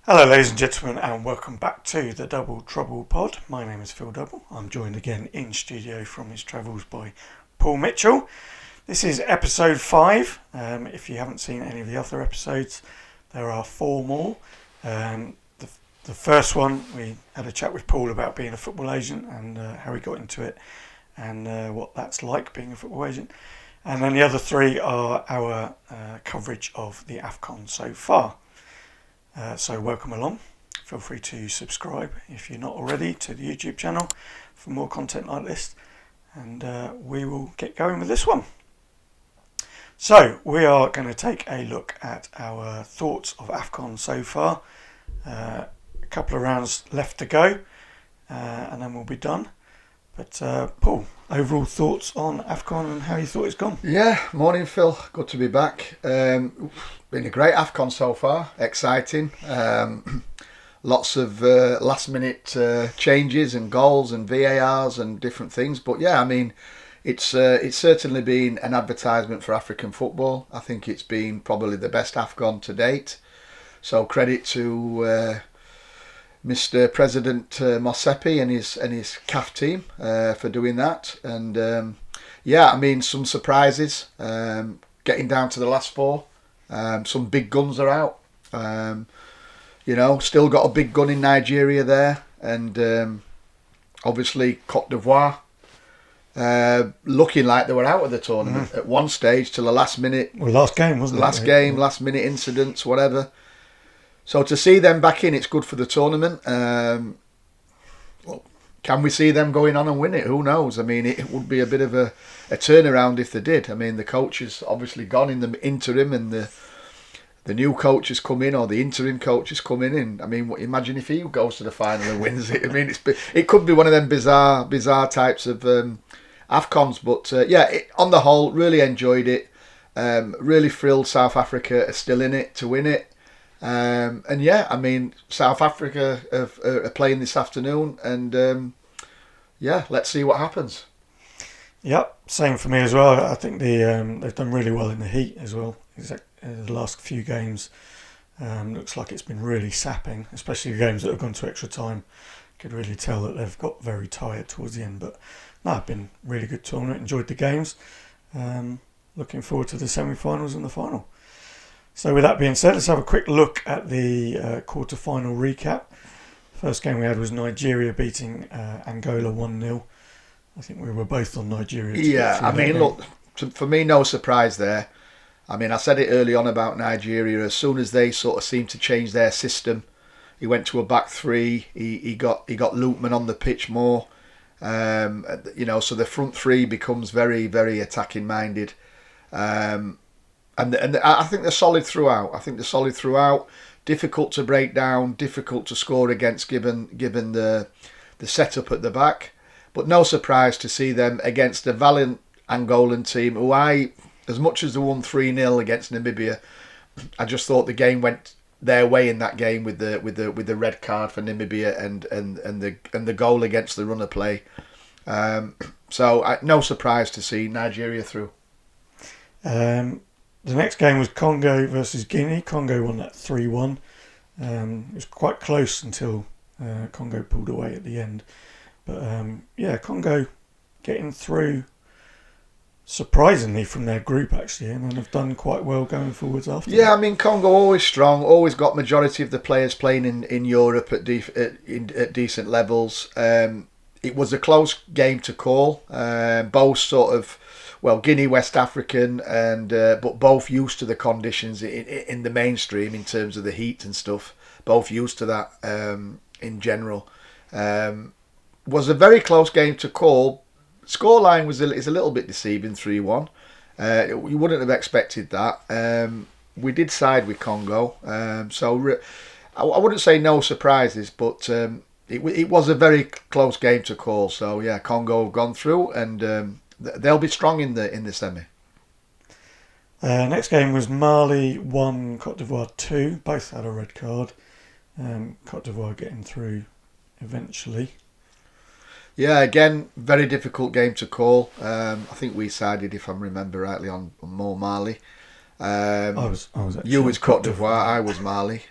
Hello, ladies and gentlemen, and welcome back to the Double Trouble Pod. My name is Phil Double. I'm joined again in studio from his travels by Paul Mitchell. This is episode 5. If you haven't seen any of the other episodes, there are 4 more. The first one, we had a chat with Paul about being a football agent and how he got into it and what that's like being a football agent. And then the other 3 are our coverage of the AFCON so far. So welcome along. Feel free to subscribe if you're not already to the YouTube channel for more content like this, and we will get going with this one. So we are going to take a look at our thoughts of AFCON so far. A couple of rounds left to go, and then we'll be done. But Paul, overall thoughts on AFCON and how you thought it's gone? Yeah, morning Phil, good to be back. Been a great AFCON so far, exciting. Lots of last minute changes and goals and VARs and different things. But yeah, I mean, it's certainly been an advertisement for African football. I think it's been probably the best AFCON to date. So credit to Mr. President Mosepe and his CAF team for doing that. And yeah, I mean, some surprises. Getting down to the last 4. Some big guns are out. Still got a big gun in Nigeria there, and obviously Cote d'Ivoire looking like they were out of the tournament at one stage till the last minute. Well, last game, wasn't it? Last game, last minute incidents, whatever. So to see them back in, it's good for the tournament. Can we see them going on and win it? Who knows? I mean, it would be a bit of a turnaround if they did. I mean, the coach has obviously gone in the interim, and the new coach has come in, or the interim coach has come in. And I mean, imagine if he goes to the final and wins it. I mean, it could be one of them bizarre types of AFCONs. But yeah, on the whole, really enjoyed it. Really thrilled South Africa are still in it to win it. And yeah, I mean, South Africa are playing this afternoon, and yeah, let's see what happens. Yep, same for me as well. I think they've done really well in the heat as well. The last few games looks like it's been really sapping, especially the games that have gone to extra time. Could really tell that they've got very tired towards the end. But no, it's been a really good tournament. Enjoyed the games. Looking forward to the semi-finals and the final. So with that being said, let's have a quick look at the quarter-final recap. First game we had was Nigeria beating Angola 1-0. I think we were both on Nigeria. Yeah, I mean, look, for me, no surprise there. I mean, I said it early on about Nigeria. As soon as they sort of seemed to change their system, he went to a back 3. He got Lootman on the pitch more. So the front 3 becomes very, very attacking minded. And I think they're solid throughout. Difficult to break down, difficult to score against, given the setup at the back. But no surprise to see them against a valiant Angolan team, who as much as they won 3-0 against Namibia, I just thought the game went their way in that game with the red card for Namibia and the goal against the runner play. So no surprise to see Nigeria through. The next game was Congo versus Guinea. Congo won that 3-1. It was quite close until Congo pulled away at the end. But yeah, Congo getting through surprisingly from their group actually, and then have done quite well going forwards after. Yeah, that. I mean, Congo always strong, always got majority of the players playing in Europe at decent levels. It was a close game to call. Both sort of, Guinea, West African, and but both used to the conditions in the mainstream in terms of the heat and stuff. Both used to that in general. Was a very close game to call. Scoreline is a little bit deceiving, 3-1. You wouldn't have expected that. We did side with Congo, I wouldn't say no surprises, but it was a very close game to call. So yeah, Congo have gone through, and they'll be strong in the semi. Next game was Mali 1, Cote d'Ivoire 2. Both had a red card. Cote d'Ivoire getting through eventually. Yeah, again, very difficult game to call. I think we sided, if I remember rightly, on more Mali. I was you was Cote d'Ivoire, I was Mali.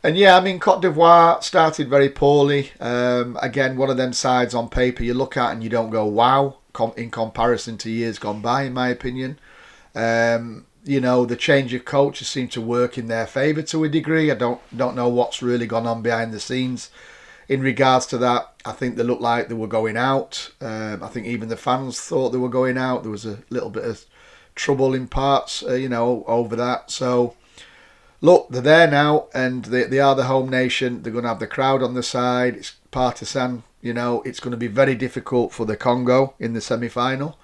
And yeah, I mean, Cote d'Ivoire started very poorly. Again, one of them sides on paper you look at and you don't go, wow, in comparison to years gone by, in my opinion. The change of coach has seemed to work in their favour to a degree. I don't know what's really gone on behind the scenes in regards to that. I think they looked like they were going out. I think even the fans thought they were going out. There was a little bit of trouble in parts, over that. So, look, they're there now, and they are the home nation. They're going to have the crowd on the side. It's partisan. It's going to be very difficult for the Congo in the semi-final.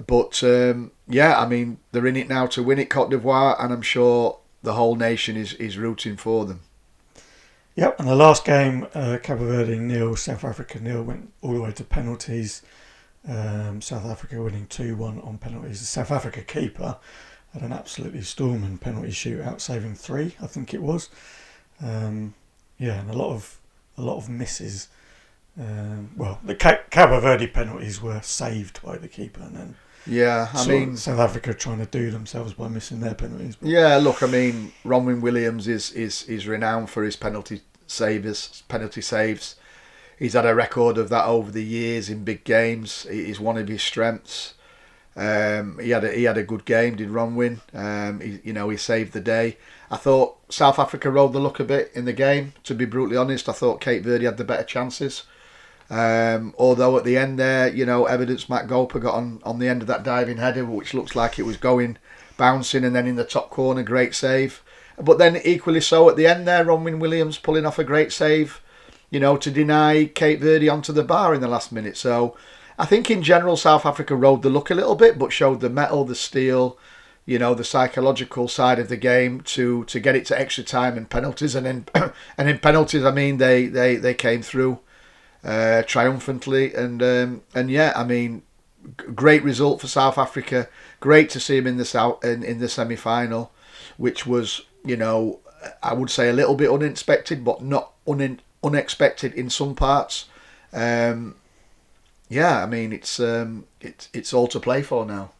But, I mean, they're in it now to win it, Cote d'Ivoire, and I'm sure the whole nation is rooting for them. Yep, and the last game, Cabo Verde 0, South Africa 0, went all the way to penalties. South Africa winning 2-1 on penalties. The South Africa keeper had an absolutely storming penalty shootout, saving 3, I think it was. And a lot of misses. The Cabo Verde penalties were saved by the keeper, and then South Africa trying to do themselves by missing their penalties. Yeah, look, I mean, Ronwen Williams is renowned for his penalty saves. He's had a record of that over the years in big games. It is one of his strengths. He had a good game, did Ronwen. He saved the day. I thought South Africa rode the luck a bit in the game, to be brutally honest. I thought Cape Verde had the better chances. Although at the end there, evidence Matt Golper got on the end of that diving header, which looks like it was going, bouncing, and then in the top corner, great save. But then equally so at the end there, Ronwen Williams pulling off a great save, to deny Cape Verde onto the bar in the last minute. So I think in general South Africa rode the luck a little bit, but showed the mettle, the steel, the psychological side of the game to get it to extra time and penalties. And in penalties, I mean, they came through triumphantly, and great result for South Africa. Great to see him in the semi-final, which was, I would say a little bit unexpected, but not unexpected in some parts. It's all to play for now.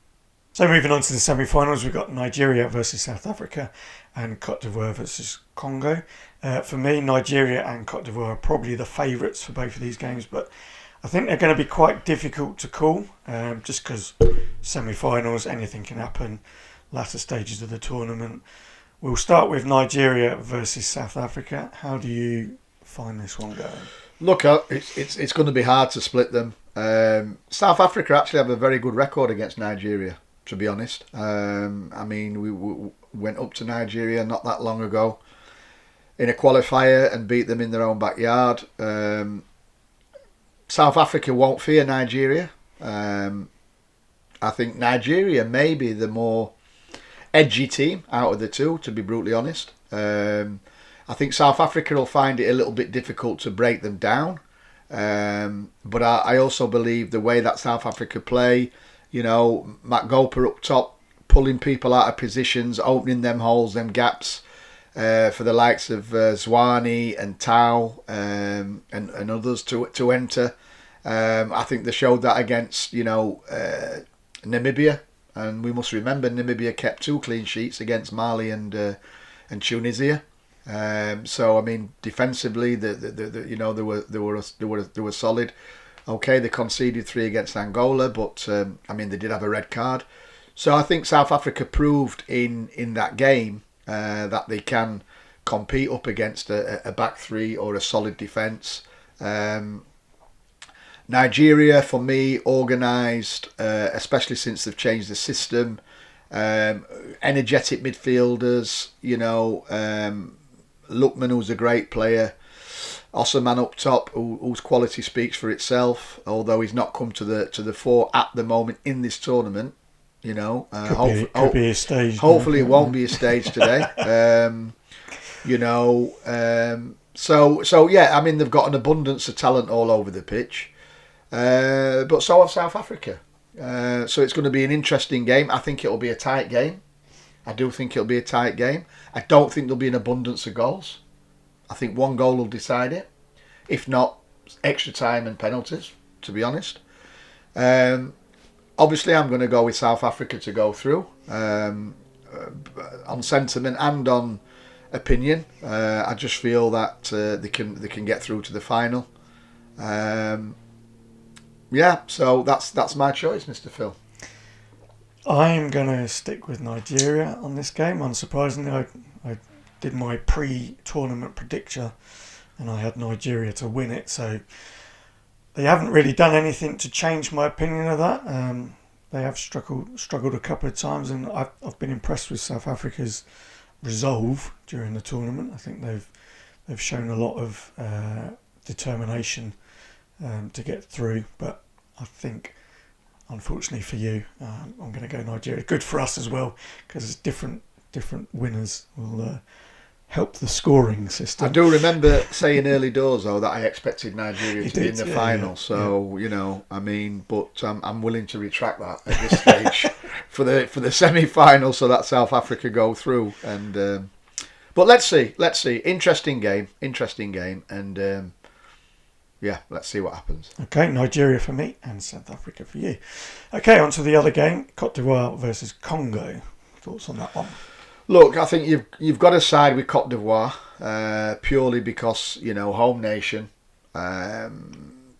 So moving on to the semi-finals, we've got Nigeria versus South Africa and Cote d'Ivoire versus Congo. For me, Nigeria and Cote d'Ivoire are probably the favourites for both of these games, but I think they're going to be quite difficult to call, just because semi-finals, anything can happen, latter stages of the tournament. We'll start with Nigeria versus South Africa. How do you find this one going? Look, it's going to be hard to split them. South Africa actually have a very good record against Nigeria, to be honest. We went up to Nigeria not that long ago in a qualifier and beat them in their own backyard. South Africa won't fear Nigeria. I think Nigeria may be the more edgy team out of the two, to be brutally honest. I think South Africa will find it a little bit difficult to break them down. But I also believe the way that South Africa play, Matt Golper up top, pulling people out of positions, opening them holes, them gaps, for the likes of Zwane and Tau and others to enter. I think they showed that against, Namibia. And we must remember Namibia kept 2 clean sheets against Mali and Tunisia. Defensively, they were solid. Okay, they conceded 3 against Angola, but they did have a red card. So I think South Africa proved in that game that they can compete up against a back 3 or a solid defence. Nigeria, for me, organised, especially since they've changed the system. Energetic midfielders, Lookman, who's a great player. Osman up top, whose quality speaks for itself, although he's not come to the fore at the moment in this tournament. Could be a stage. Hopefully, it won't be a stage today. They've got an abundance of talent all over the pitch, but so have South Africa. So it's going to be an interesting game. I think it'll be a tight game. I do think it'll be a tight game. I don't think there'll be an abundance of goals. I think 1 goal will decide it. If not, extra time and penalties, to be honest. Obviously, I'm going to go with South Africa to go through. On sentiment and on opinion. I just feel that they can get through to the final. Yeah, so that's my choice, Mr. Phil. I'm going to stick with Nigeria on this game. Unsurprisingly, I did my pre-tournament prediction and I had Nigeria to win it. So they haven't really done anything to change my opinion of that. They have struggled a couple of times, and I've been impressed with South Africa's resolve during the tournament. I think they've shown a lot of determination to get through, but I think, unfortunately for you, I'm going to go Nigeria. Good for us as well, because different winners will help the scoring system. I do remember saying early doors though that I expected Nigeria to be in the final. Yeah. So you know, I mean, but I'm willing to retract that at this stage for the semi-final, so that South Africa go through. And but let's see. Interesting game, and yeah, let's see what happens. Okay, Nigeria for me and South Africa for you. Okay, on to the other game, Cote d'Ivoire versus Congo. Thoughts on that one? Look, I think you've got to side with Cote d'Ivoire purely because, you know, home nation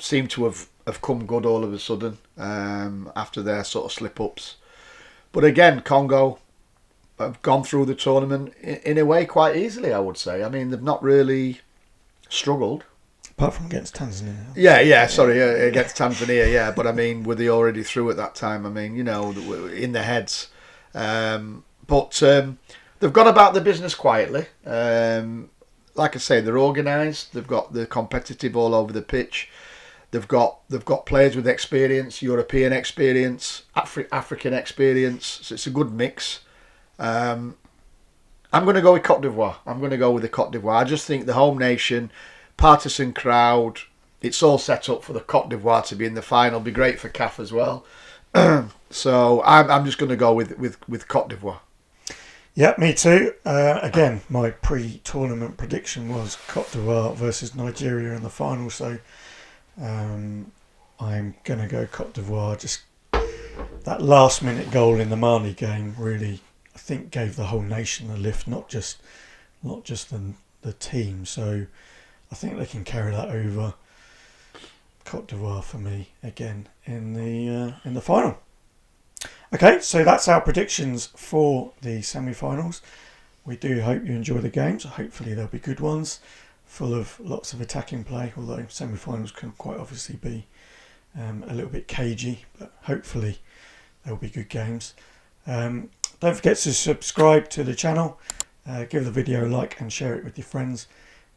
seem to have come good all of a sudden after their sort of slip-ups. But again, Congo have gone through the tournament in a way quite easily, I would say. I mean, they've not really struggled. Apart from against Tanzania. Yeah, sorry, against Tanzania, yeah. But I mean, were they already through at that time? I mean, you know, in their heads. But they've gone about the business quietly. Like I say, they're organised. They're competitive all over the pitch. They've got players with experience, European experience, African experience. So it's a good mix. I'm going to go with Cote d'Ivoire. I'm going to go with the Cote d'Ivoire. I just think the home nation, partisan crowd, it's all set up for the Cote d'Ivoire to be in the final. Be great for CAF as well. So I'm just going to go with Cote d'Ivoire. Yeah, me too. Again, my pre-tournament prediction was Cote d'Ivoire versus Nigeria in the final, so I'm going to go Cote d'Ivoire. Just that last-minute goal in the Mali game really, I think, gave the whole nation a lift, not just the team. So I think they can carry that over. Cote d'Ivoire for me again in the final. Okay, so that's our predictions for the semi-finals. We do hope you enjoy the games. Hopefully they'll be good ones, full of lots of attacking play, although semi-finals can quite obviously be a little bit cagey, but hopefully they'll be good games. Don't forget to subscribe to the channel, give the video a like and share it with your friends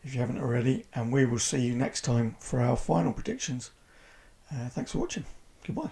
if you haven't already, and we will see you next time for our final predictions. Thanks for watching. Goodbye.